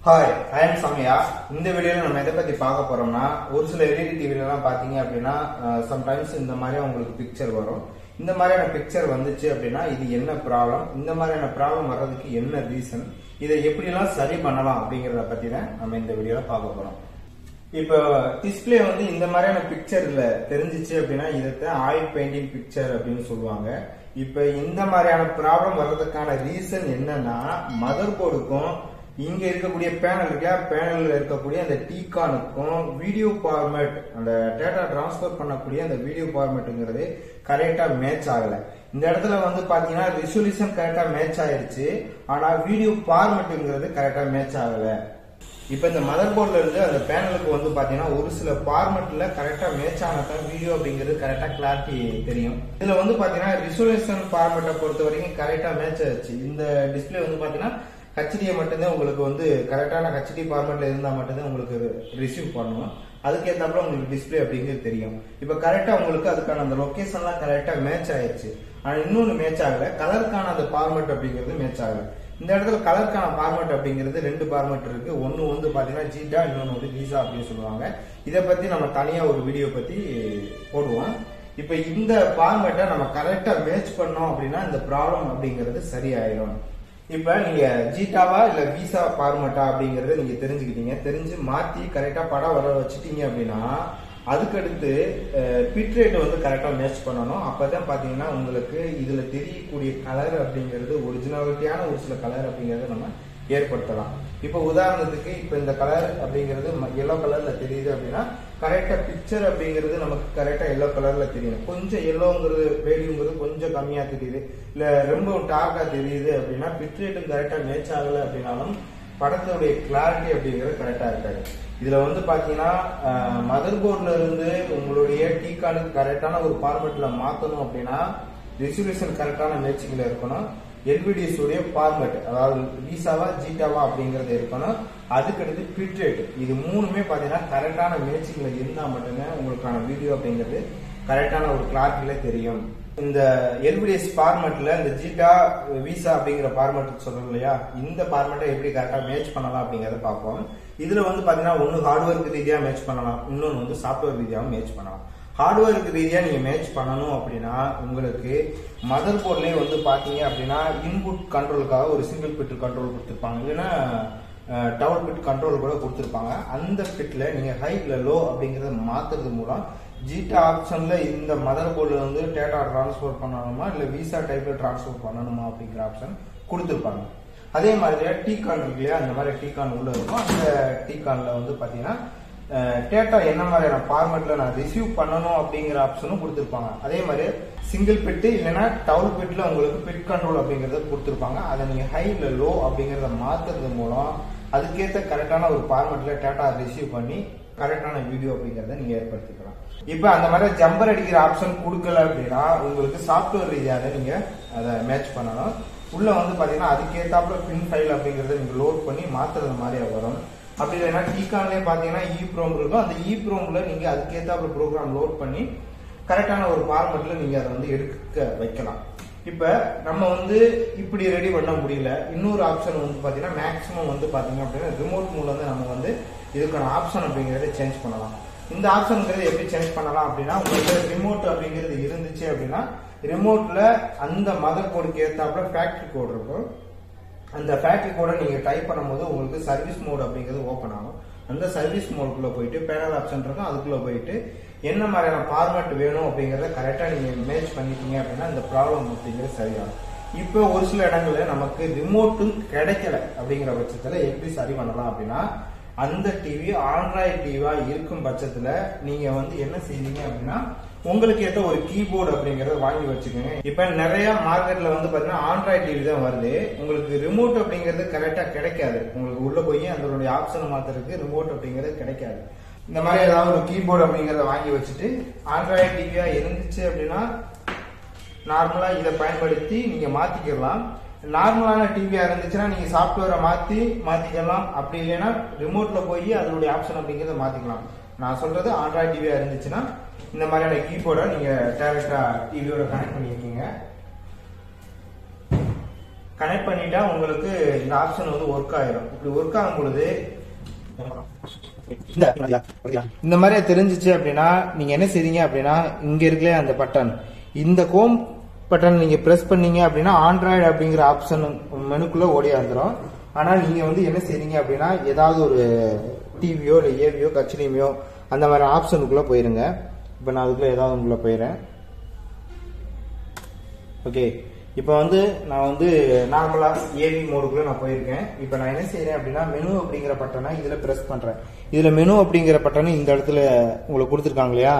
Hi, I am சமயா. இந்த வீடியோல நம்ம எதை பத்தி பார்க்க போறோம்னா, ஒரு சில எல்இடி டிவில எல்லாம் பாத்தீங்க அப்படின்னா சம்டைம்ஸ் இந்த மாதிரி உங்களுக்கு பிக்சர் வரும். இந்த மாதிரியான பிக்சர் வந்துச்சு அப்படின்னா இது என்ன ப்ராப்ளம், இந்த மாதிரியான ப்ராப்ளம் வர்றதுக்கு என்ன ரீசன், இதை எப்படி எல்லாம் சரி பண்ணலாம் அப்படிங்கறத பத்தி தான் நம்ம இந்த வீடியோல பார்க்க போறோம். இப்ப டிஸ்பிளே வந்து இந்த மாதிரியான பிக்சர்ல தெரிஞ்சிச்சு அப்படின்னா இதைத்தான் ஆயில் பெயிண்டிங் பிக்சர் அப்படின்னு சொல்லுவாங்க. இப்ப இந்த மாதிரியான ப்ராப்ளம் வர்றதுக்கான ரீசன் என்னன்னா, மதர் போர்டுக்கும் இங்க இருக்கக்கூடிய பேனல் இருக்கா, பேனல்ல இருக்கக்கூடிய அந்த டீகானுக்கும் வீடியோ ஃபார்மேட், அந்த டேட்டா டிரான்ஸ்பர் பண்ணக்கூடிய அந்த வீடியோ ஃபார்மேட்ங்கிறது கரெக்டா மேட்ச் ஆகல. இந்த இடத்துல வந்து பாத்தீங்கன்னா ரெசல்யூஷன் கரெக்டா மேட்ச் ஆயிருச்சு, ஆனா வீடியோ ஃபார்மேட்ங்கிறது கரெக்டா மேட்ச் ஆகல. இப்ப இந்த மதர் போர்ட்ல இருந்து அந்த பேனலுக்கு வந்து பாத்தீங்கன்னா ஒரு சில ஃபார்மேட்ல கரெக்டா மேட்ச் ஆனதான் வீடியோ அப்படிங்கிறது கரெக்டா கிளாரிட்டி தெரியும். இதுல வந்து பாத்தீங்கன்னா ரெசல்யூஷன் ஃபார்மேட்டை பொறுத்த வரைக்கும் கரெக்டா மேட்ச் ஆச்சு. இந்த டிஸ்பிளே வந்து பாத்தீங்கன்னா ஹெச்டியை மட்டும்தான் உங்களுக்கு வந்து கரெக்டான ஹெச்டி ஃபார்மேட்ல இருந்தா மட்டும்தான் உங்களுக்கு ரிசீவ் பண்ணணும். அதுக்கேற்றாப்புல உங்களுக்கு டிஸ்பிளே அப்படிங்கிறது தெரியும். இப்ப கரெக்டா உங்களுக்கு அதுக்கான அந்த லொகேஷன்லாம் கரெக்டா மேட்ச் ஆயிடுச்சு. ஆனா இன்னொன்னு மேட்ச் ஆகல, கலருக்கான அந்த ஃபார்மேட் அப்படிங்கிறது மேட்ச் ஆகல. இந்த இடத்துல கலருக்கான ஃபார்மேட் அப்படிங்கிறது ரெண்டு ஃபார்மேட் இருக்கு. ஒன்னு வந்து பாத்தீங்கன்னா ஜீட்டா, இன்னொன்னு வந்து வீசா அப்படின்னு சொல்லுவாங்க. இதை பத்தி நம்ம தனியா ஒரு வீடியோ பத்தி போடுவோம். இப்ப இந்த ஃபார்மேட்டை நம்ம கரெக்டா மேட்ச் பண்ணோம் அப்படின்னா இந்த ப்ராப்ளம் அப்படிங்கிறது சரியாயிடும். இப்ப நீங்க ஜீட்டாவா இல்ல வீசா ஃபார்மேட்டா அப்படிங்கறத நீங்க தெரிஞ்சுக்கிட்டீங்க. தெரிஞ்சு மாத்தி கரெக்டா படம் வர வச்சுட்டீங்க அப்படின்னா அதுக்கடுத்து பிட் ரேட் வந்து கரெக்டா மேட்ச் பண்ணணும். அப்பதான் பாத்தீங்கன்னா உங்களுக்கு இதுல தெரியக்கூடிய கலர் அப்படிங்கிறது ஒரிஜினாலிட்டியான ஒரு சில கலர் அப்படிங்கறத நம்ம ஏற்படுத்தலாம். இப்ப உதாரணத்துக்கு இப்ப இந்த கலர் அப்படிங்கிறது எல்லோ கலர்ல தெரியுது அப்படின்னா கரெக்டா பிக்சர் அப்படிங்கிறது நமக்கு கரெக்டா எல்லோ கலர்ல தெரியும். கொஞ்சம் எல்லோங்கிறது வேல்யூங்கிறது கொஞ்சம் கம்மியா தெரியுது, இல்ல ரொம்ப டார்க்கா தெரியுது அப்படின்னா பிட் ரேட்டும் கரெக்டா மேட்ச் ஆகல அப்படின்னாலும் படத்துடைய கிளாரிட்டி அப்படிங்கிறது கரெக்டா இருக்காது. இதுல வந்து பாத்தீங்கன்னா மதர் போர்ட்ல இருந்து உங்களுடைய டீகானுக்கு கரெக்டான ஒரு ஃபார்மேட்ல மாத்தணும் அப்படின்னா ரெசல்யூஷன் கரெக்டான மேட்சிங்ல இருக்கணும். LVDS உடைய ஃபார்மேட், அதாவது வீசாவா ஜீட்டாவா அப்படிங்கறது இருக்கணும். அதுக்கடுத்து பிட் ரேட், இது மூணுமே பாத்தீங்கன்னா கரெக்டான மேட்சிங்ல இருந்தா மட்டும்தான் உங்களுக்கான வீடியோ அப்படிங்கிறது கரெக்டான ஒரு கிளாரிட்டில தெரியும். இந்த LVDS ஃபார்மேட்ல இந்த ஜீட்டா வீசா அப்படிங்கிற ஃபார்மேட் சொல்றோம் இல்லையா, இந்த ஃபார்மேட்டை எப்படி கரெக்டா மேட்ச் பண்ணலாம் அப்படிங்கறத பார்ப்போம். இதுல வந்து பாத்தீங்கன்னா ஒன்னு ஹார்ட்வேருக்கு ரீதியா மேட்ச் பண்ணலாம், இன்னொன்னு வந்து சாஃப்ட்வேர் ரீதியாவும் மேட்ச் பண்ணலாம். ஹார்ட்வேருக்கு ரீதியா நீங்க மேட்ச் பண்ணணும் அப்படின்னா உங்களுக்கு மதர் போர்ட்லயே வந்து பாத்தீங்க அப்படின்னா இன்புட் கண்ட்ரோலுக்காக ஒரு சிங்கிள் பிட் கண்ட்ரோல் கொடுத்திருப்பாங்க, இல்லைன்னா டபுள் பிட் கண்ட்ரோல் கூட கொடுத்திருப்பாங்க. அந்த பிட்ல நீங்க ஹை இல்ல லோ அப்படிங்கறத மாத்துறது மூலம் ஜீட்டா ஆப்ஷன்ல இந்த மதர் போர்ட்ல வந்து டேட்டா டிரான்ஸ்பர் பண்ணணுமா இல்ல வீசா டைப்ல டிரான்ஸ்பர் பண்ணணுமா அப்படிங்கிற ஆப்ஷன் கொடுத்திருப்பாங்க. அதே மாதிரி டீகான் இருக்கு இல்லையா, அந்த மாதிரி டீகான் உள்ள இருக்கும். அந்த டீகான்ல வந்து பாத்தீங்கன்னா டேட்டா என்ன மாதிரியான ஃபார்மேட்ல நான் ரிசீவ் பண்ணணும் அப்படிங்கிற ஆப்ஷனும் கொடுத்திருப்பாங்க. அதே மாதிரி சிங்கிள் பிட் இல்லைன்னா டபுள் பிட்ல உங்களுக்கு பிட் கண்ட்ரோல் அப்படிங்கறத கொடுத்திருப்பாங்க. அதை நீங்க ஹை இல்ல லோ அப்படிங்கறத மாத்துறது மூலம் அதுக்கேற்ற கரெக்டான ஒரு ஃபார்மேட்ல டேட்டா ரிசீவ் பண்ணி கரெக்டான வீடியோ அப்படிங்கறத நீங்க ஏற்படுத்திக்கலாம். இப்ப அந்த மாதிரி ஜம்பர் அடிக்கிற ஆப்ஷன் கொடுக்கல அப்படின்னா உங்களுக்கு சாஃப்ட்வேர் ரீதியாக நீங்க அதை மேட்ச் பண்ணணும். உள்ள வந்து பாத்தீங்கன்னா அதுக்கேற்றாப்புல பின் ஃபைல் அப்படிங்கறத நீங்க லோட் பண்ணி மாத்துறது மாதிரியா வரும். அப்படி இல்லைன்னா டீகான்லயே பாத்தீங்கன்னா EEPROM இருக்கும். அந்த EEPROMல நீங்க அதுக்கேற்றாப்புல ப்ரோக்ராம் லோட் பண்ணி கரெக்டான ஒரு ஃபார்மேட்ல நீங்க அதை வந்து எடுக்க வைக்கலாம். இப்ப நம்ம வந்து இப்படி ரெடி பண்ண முடியல, இன்னொரு ஆப்ஷன் வந்து பாத்தீங்கன்னா மேக்ஸிமம் வந்து பாத்தீங்க அப்படின்னா ரிமோட் மூலம் வந்து நம்ம வந்து இதுக்கான ஆப்ஷன் அப்படிங்கறத சேஞ்ச் பண்ணலாம். இந்த ஆப்ஷன்ங்கிறது எப்படி சேஞ்ச் பண்ணலாம் அப்படின்னா, உங்களுக்கு ரிமோட் அப்படிங்கிறது இருந்துச்சு அப்படின்னா ரிமோட்ல அந்த மதர் போர்டுக்கு ஏற்றாப்புல ஃபேக்டரி கோட் இருக்கும். அந்த ஃபேக்டரி கோடை நீங்க டைப் பண்ணும்போது உங்களுக்கு சர்வீஸ் மோட் அப்படிங்கிறது ஓபன் ஆகும். அந்த சர்வீஸ் மோடுக்குள்ள போயிட்டு பேனல் ஆப்ஷன் இருக்கும், அதுக்குள்ள போயிட்டு என்ன மாதிரியான ஃபார்மேட் வேணும் அப்படிங்கறத கரெக்டா நீங்க மேட்ச் பண்ணிட்டீங்க அப்படின்னா இந்த ப்ராப்ளம் அப்படிங்கிறது சரியாகும். இப்போ ஒரு சில இடங்கள்ல நமக்கு ரிமோட்டும் கிடைக்கல அப்படிங்கிற பட்சத்துல எப்படி சரி பண்ணலாம் அப்படின்னா, அந்த டிவி ஆண்ட்ராய்டு டிவியா இருக்கும் பட்சத்துல நீங்க வந்து என்ன செய்வீங்க அப்படின்னா உங்களுக்கு ஏற்ற ஒரு கீபோர்டு அப்படிங்கறத வாங்கி வச்சுக்கோங்க. இப்ப நிறைய மார்க்கெட்ல வந்து பாத்தீங்கன்னா ஆண்ட்ராய்டு டிவி தான் வருது. உங்களுக்கு ரிமோட் அப்படிங்கிறது கரெக்டா கிடைக்காது. உங்களுக்கு உள்ள போய் அதனுடைய ஆப்ஷன் மாத்துறதுக்கு ரிமோட் அப்படிங்கிறது கிடைக்காது. இந்த மாதிரி ஏதாவது ஒரு கீபோர்டு அப்படிங்கறத வாங்கி வச்சுட்டு ஆண்ட்ராய்டு டிவியா இருந்துச்சு அப்படின்னா நார்மலா இதை பயன்படுத்தி நீங்க மாத்திக்கலாம். நார்மலான டிவியா இருந்துச்சுன்னா நீங்க சாஃப்ட்வேரை மாத்திக்கலாம். அப்படி இல்லைன்னா ரிமோட்ல போய் அதனுடைய ஆப்ஷன் அப்படிங்கறத மாத்திக்கலாம். நான் சொல்றது ஆண்ட்ராய்டு டிவியா இருந்துச்சுன்னா இந்த மாதிரியான கீபோர்டை நீங்க டைரக்டா டிவியோட கனெக்ட் பண்ணிருக்கீங்க. கனெக்ட் பண்ணிட்டா உங்களுக்கு இந்த ஆப்ஷன் வந்து ஒர்க் ஆயிரும். இப்படி ஒர்க் ஆகும் பொழுது இந்த மாதிரி தெரிஞ்சிச்சு அப்படின்னா நீங்க என்ன செய்றீங்க அப்படின்னா, இங்க இருக்கல அந்த பட்டன், இந்த ஹோம் பட்டன் நீங்க பிரஸ் பண்ணீங்க அப்படின்னா ஆண்ட்ராய்டு அப்படிங்கிற ஆப்ஷன் மெனுக்குள்ள ஓடி வந்துடும். ஆனா நீங்க வந்து என்ன செய்றீங்க அப்படின்னா, ஏதாவது ஒரு டிவியோ இல்லை ஏவியோ கச்சினியோ அந்த மாதிரி ஆப்ஷனுக்குள்ள போயிருங்க. இப்ப நான் அதுக்குள்ள ஏதாவது ஒன்றுக்குள்ள போயிடுறேன். ஓகே, இப்போ வந்து நான் வந்து நார்மலா ஏவி மோடுக்குள்ள நான் போயிருக்கேன். இப்போ நான் என்ன செய்யறேன் அப்படின்னா, மெனு அப்படிங்கிற பட்டனை இதுல பிரஸ் பண்றேன். இதுல மெனு அப்படிங்கிற பட்டனை இந்த இடத்துல உங்களுக்கு கொடுத்துருக்காங்க இல்லையா,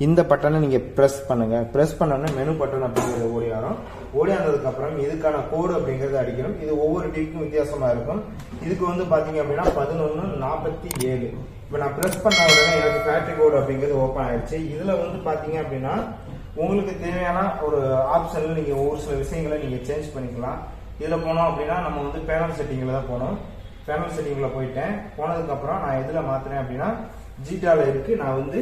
இந்த பட்டனை நீங்க பிரஸ் பண்ணுங்க. பிரஸ் பண்ணோன்னா மெனு பட்டன் அப்படிங்கிறது ஓடி வரும். ஓடி வந்ததுக்கு அப்புறம் இதுக்கான கோடு அப்படிங்கறது அடிக்கணும். இது ஒவ்வொரு டிவிக்கும் வித்தியாசமா இருக்கும். இதுக்கு வந்து பாத்தீங்க அப்படின்னா 1147. இப்போ நான் பிரஸ் பண்ண உடனே எனக்கு ஃபேக்டரி கோடு அப்படிங்கிறது ஓப்பன் ஆயிடுச்சு. இதுல வந்து பாத்தீங்க அப்படின்னா உங்களுக்கு தேவையான ஒரு ஆப்ஷன்ல நீங்க ஒவ்வொரு சில விஷயங்களை நீங்க சேஞ்ச் பண்ணிக்கலாம். இதுல போனோம் அப்படின்னா நம்ம வந்து பேனல் செட்டிங்ல தான் போனோம். பேனல் செட்டிங்ல போயிட்டேன். போனதுக்கு அப்புறம் நான் எதுல மாத்துறேன் அப்படின்னா ஜீட்டால இருக்கு, நான் வந்து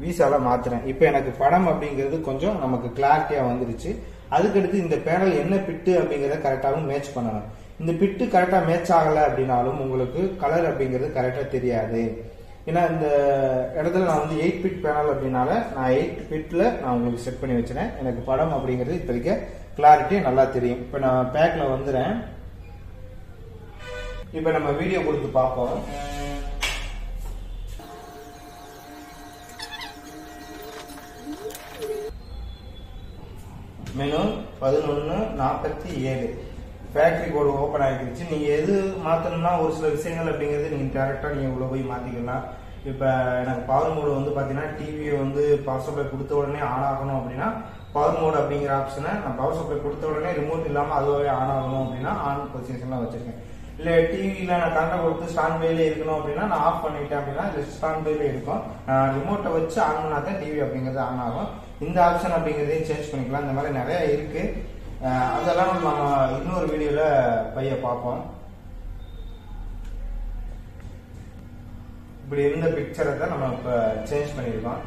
வீசால மாத்துறேன். இப்போ எனக்கு படம் அப்படிங்கிறது கொஞ்சம் நமக்கு கிளாரிட்டியா வந்துருச்சு. அதுக்கடுத்து இந்த பேனல் என்ன பிட்டு அப்படிங்கறத கரெக்டாகவும் மேட்ச் பண்ணணும். இந்த பிட்டு கரெக்டா மேட்ச் ஆகல அப்படின்னாலும் உங்களுக்கு கலர் அப்படிங்கிறது கரெக்டா தெரியாது. ஏன்னா இந்த இடத்துல நான் வந்து 8 பிட் பேனல் அப்படின்னால நான் 8 பிட்ல நான் உங்களுக்கு செட் பண்ணி வச்சிருக்கேன். எனக்கு படம் அப்படிங்கிறது இப்போதைக்கு கிளாரிட்டி நல்லா தெரியும். இப்போ நான் பேக்ல வந்துறேன். இப்போ நம்ம வீடியோ கொடுத்து பார்ப்போம். மெனு 1147 ஃபேக்டரி கோடு ஓபன் ஆகிடுச்சு. நீங்க எது மாத்தணும்னா ஒரு சில விஷயங்கள் அப்படிங்கிறது நீங்க டைரக்டா நீங்க உள்ள போய் மாத்திக்கலாம். இப்ப எனக்கு பவர் மோடு வந்து பாத்தீங்கன்னா டிவியை வந்து பவர் சப்ளை கொடுத்த உடனே ஆன் ஆகணும் அப்படின்னா பவர் மோடு அப்படிங்கிற ஆப்ஷனை நான் பவர் சப்ளை கொடுத்த உடனே ரிமோட் இல்லாம அதுவே ஆன் ஆகணும் அப்படின்னா ஆன் பொசிஷன்ல வச்சிருக்கேன். இல்ல டிவியில நான் கரண்ட் கொடுத்து ஸ்டாண்ட் பைல இருக்கணும் அப்படின்னா நான் ஆஃப் பண்ணிட்டேன் அப்படின்னா ஸ்டாண்ட் பைல இருக்கும். நான் ரிமோட்டை வச்சு ஆன் பண்ணாதான் டிவி அப்படிங்கிறது ஆன் ஆகும். இந்த ஆப்ஷன் அப்படிங்கறதையும் சேஞ்ச் பண்ணிக்கலாம். இந்த மாதிரி நிறைய இருக்கு. அதெல்லாம் நம்ம இன்னொரு வீடியோல பைய பார்ப்போம். இப்படி இருந்த பிக்சரை தான் நம்ம இப்ப சேஞ்ச் பண்ணிருக்கோம்.